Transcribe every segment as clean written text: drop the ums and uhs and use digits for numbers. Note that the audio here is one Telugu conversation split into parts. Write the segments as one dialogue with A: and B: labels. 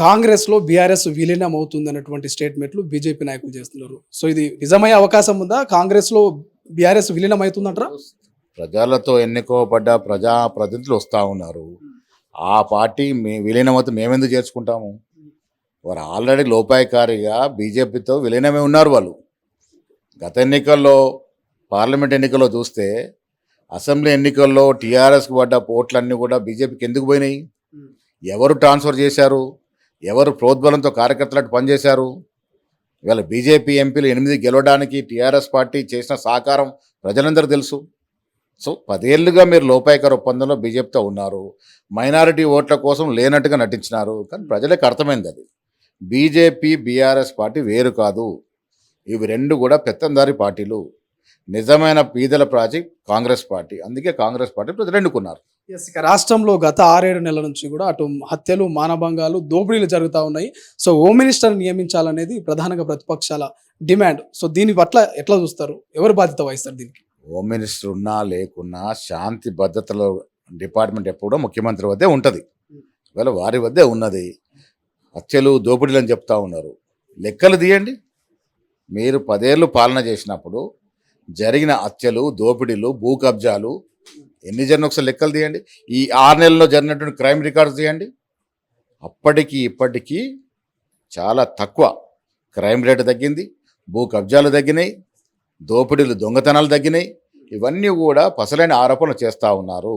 A: కాంగ్రెస్లో బీఆర్ఎస్ విలీనం అవుతుంది అన్నటువంటి స్టేట్మెంట్లు బీజేపీ నాయకులు చేస్తున్నారు. సో ఇది నిజమయ్యే అవకాశం ఉందా? కాంగ్రెస్లో బీఆర్ఎస్ విలీనం అవుతుందంటారా?
B: ప్రజలతో ఎన్నుకోబడ్డ ప్రజా ప్రతినిధులు వస్తూ ఉన్నారు. ఆ పార్టీ విలీనమైతే మేమెందుకు చేర్చుకుంటాము? వారు ఆల్రెడీ లోపాయకారిగా బీజేపీతో విలీనమే ఉన్నారు. వాళ్ళు గత ఎన్నికల్లో, పార్లమెంట్ ఎన్నికల్లో చూస్తే, అసెంబ్లీ ఎన్నికల్లో టీఆర్ఎస్కి పడ్డ ఓట్లన్నీ కూడా బీజేపీకి ఎందుకు పోయినాయి? ఎవరు ట్రాన్స్ఫర్ చేశారు? ఎవరు ప్రోద్బలంతో కార్యకర్తలకు పనిచేశారు? ఇవాళ బీజేపీ ఎంపీలు 8 గెలవడానికి టీఆర్ఎస్ పార్టీ చేసిన సహకారం ప్రజలందరూ తెలుసు. సో 10 ఏళ్ళుగా మీరు లోపాయకర ఒప్పందంలో బీజేపీతో ఉన్నారు. మైనారిటీ ఓట్ల కోసం లేనట్టుగా నటించినారు. కానీ ప్రజలకు అర్థమైంది అది. బీజేపీ బీఆర్ఎస్ పార్టీ వేరు కాదు. ఇవి రెండు కూడా పెత్తందారి పార్టీలు. నిజమైన పీదల ప్రాజెక్ట్ కాంగ్రెస్ పార్టీ. అందుకే కాంగ్రెస్ పార్టీ ప్రజలు ఎన్నుకున్నారు.
A: ఇక రాష్ట్రంలో గత 6-7 నెలల నుంచి కూడా అటు హత్యలు, మానభంగాలు, దోపిడీలు జరుగుతూ ఉన్నాయి. సో హోమ్ మినిస్టర్ నియమించాలనేది ప్రధానంగా ప్రతిపక్షాల డిమాండ్. సో దీని పట్ల ఎట్లా చూస్తారు? ఎవరు బాధ్యత వహిస్తారు దీనికి?
B: హోమ్ మినిస్టర్ ఉన్నా లేకున్నా శాంతి భద్రతల డిపార్ట్మెంట్ ఎప్పుడో ముఖ్యమంత్రి వద్దే ఉంటుంది. ఇవాళ వారి వద్దే ఉన్నది. హత్యలు, దోపిడీలు అని చెప్తా ఉన్నారు. లెక్కలు తీయండి. మీరు 10 ఏళ్ళు పాలన చేసినప్పుడు జరిగిన హత్యలు, దోపిడీలు, భూ కబ్జాలు ఎన్ని జరిగిన ఒకసారి లెక్కలు తీయండి. ఈ 6 నెలల్లో జరిగినటువంటి క్రైమ్ రికార్డ్స్ తీయండి. అప్పటికి ఇప్పటికీ చాలా తక్కువ. క్రైమ్ రేటు తగ్గింది, భూ కబ్జాలు తగ్గినాయి, దోపిడీలు, దొంగతనాలు తగ్గినాయి. ఇవన్నీ కూడా పసలైన ఆరోపణలు చేస్తూ ఉన్నారు.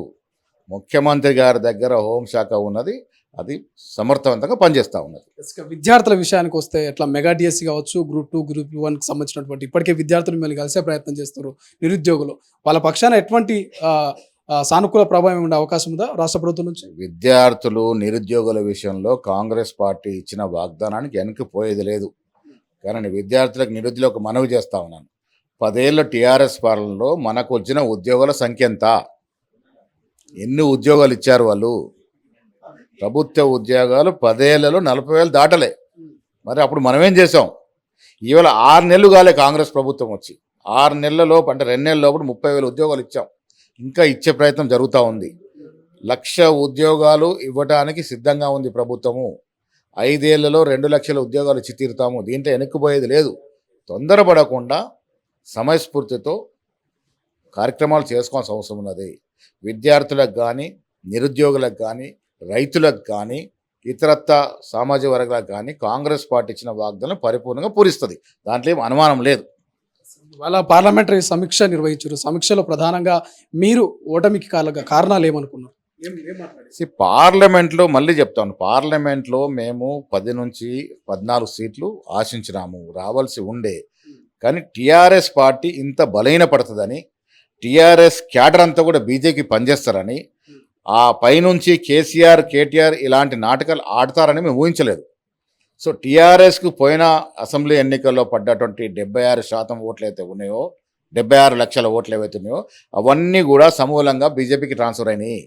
B: ముఖ్యమంత్రి గారి దగ్గర హోంశాఖ ఉన్నది, అది సమర్థవంతంగా పనిచేస్తూ ఉన్నది.
A: విద్యార్థుల విషయానికి వస్తే ఎట్లా మెగా డిఎస్సి కావచ్చు, గ్రూప్ 2, గ్రూప్ 1కి సంబంధించినటువంటి ఇప్పటికే విద్యార్థులు మిమ్మల్ని కలిసే ప్రయత్నం చేస్తారు. నిరుద్యోగులు వాళ్ళ పక్షాన ఎటువంటి సానుకూల ప్రభావం ఉండే అవకాశం ఉందా రాష్ట్ర ప్రభుత్వం నుంచి?
B: విద్యార్థులు, నిరుద్యోగుల విషయంలో కాంగ్రెస్ పార్టీ ఇచ్చిన వాగ్దానానికి వెనక్కిపోయేది లేదు. కానీ విద్యార్థులకు, నిరుద్యోగులకు మనవి చేస్తూ ఉన్నాను. 10 ఏళ్ళ టీఆర్ఎస్ పాలనలో మనకు వచ్చిన ఉద్యోగుల సంఖ్య ఎంత? ఎన్ని ఉద్యోగాలు ఇచ్చారు వాళ్ళు? ప్రభుత్వ ఉద్యోగాలు 10 ఏళ్లలో 40,000 దాటలే. మరి అప్పుడు మనం ఏం చేసాం? ఇవాళ 6 నెలలు కాలే కాంగ్రెస్ ప్రభుత్వం వచ్చి. 6 నెలలలో అంటే 2 నెలల లోపల 30,000 ఉద్యోగాలు ఇచ్చాం. ఇంకా ఇచ్చే ప్రయత్నం జరుగుతూ ఉంది. 1,00,000 ఉద్యోగాలు ఇవ్వడానికి సిద్ధంగా ఉంది ప్రభుత్వము. 5 ఏళ్లలో 2 లక్షల ఉద్యోగాలు ఇచ్చి తీరుతాము. దీంట్లో వెనక్కిపోయేది లేదు. తొందరపడకుండా సమయస్ఫూర్తితో కార్యక్రమాలు చేసుకోవాల్సిన అవసరం ఉన్నది. విద్యార్థులకు కానీ, నిరుద్యోగులకు కానీ, రైతులకు కానీ, ఇతరత్ర సామాజిక వర్గాలకు కానీ కాంగ్రెస్ పార్టీ ఇచ్చిన వాగ్దానం పరిపూర్ణంగా పూరిస్తుంది. దాంట్లో ఏం అనుమానం లేదు.
A: వాళ్ళ పార్లమెంటరీ సమీక్ష నిర్వహించారు. సమీక్షలో ప్రధానంగా మీరు ఓటమికి కారణాలు ఏమనుకున్నారు?
B: పార్లమెంట్లో మళ్ళీ చెప్తాను, పార్లమెంట్లో మేము 10 నుంచి 14 సీట్లు ఆశించినాము, రావాల్సి ఉండే. కానీ టీఆర్ఎస్ పార్టీ ఇంత బలహీనపడుతుందని, టీఆర్ఎస్ క్యాడర్ అంతా కూడా బీజేపీ పనిచేస్తారని, ఆ పైనుంచి కేసీఆర్, కేటీఆర్ ఇలాంటి నాటకాలు ఆడతారని మేము ఊహించలేదు. సో టీఆర్ఎస్కు పోయిన అసెంబ్లీ ఎన్నికల్లో పడ్డటువంటి 76% ఓట్లు అయితే ఉన్నాయో, 76 లక్షల ఓట్లు ఏవైతే ఉన్నాయో అవన్నీ కూడా సమూలంగా బీజేపీకి ట్రాన్స్ఫర్ అయినాయి.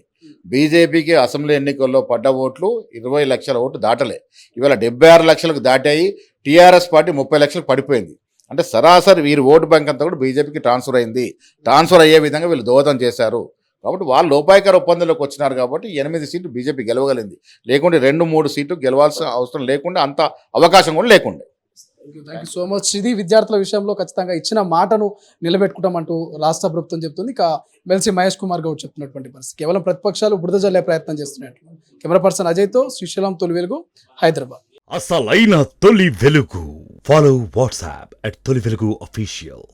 B: బీజేపీకి అసెంబ్లీ ఎన్నికల్లో పడ్డ ఓట్లు 20 లక్షల ఓట్లు దాటలే. ఇవాళ 76 లక్షలకు దాటాయి. టీఆర్ఎస్ పార్టీ 30 లక్షలకు పడిపోయింది. అంటే సరాసరి వీరి ఓటు బ్యాంక్ అంతా కూడా బీజేపీకి ట్రాన్స్ఫర్ అయింది. ట్రాన్స్ఫర్ అయ్యే విధంగా వీళ్ళు దోహదం చేశారు. కాబట్టి వాళ్ళు లోపాయకర ఒప్పందంలోకి వచ్చినారు. కాబట్టి 8 సీట్లు బీజేపీ గెలవగలిగింది. లేకుంటే 2-3 సీట్లు గెలవాల్సిన అవసరం లేకుండా, అంత అవకాశం కూడా లేకుండే.
A: Thank you so much. ఇది విద్యార్థుల విషయంలో ఖచ్చితంగా ఇచ్చిన మాటను నిలబెట్టుకుంటామంటూ రాష్ట్ర ప్రభుత్వం చెప్తుంది. ఇక ఎమ్మెల్సీ మహేష్ కుమార్ గౌడ్ చెప్తున్నటువంటి పరిస్థితి. కేవలం ప్రతిపక్షాలు బురద జల్లే ప్రయత్నం చేస్తున్నట్లు. కెమెరా పర్సన్ అజయ్తో శ్రీశైలం, తొలి వెలుగు, హైదరాబాద్.
C: అసలైన తొలి వెలుగు. ఫాలో వాట్సాప్ @తొలి వెలుగు official.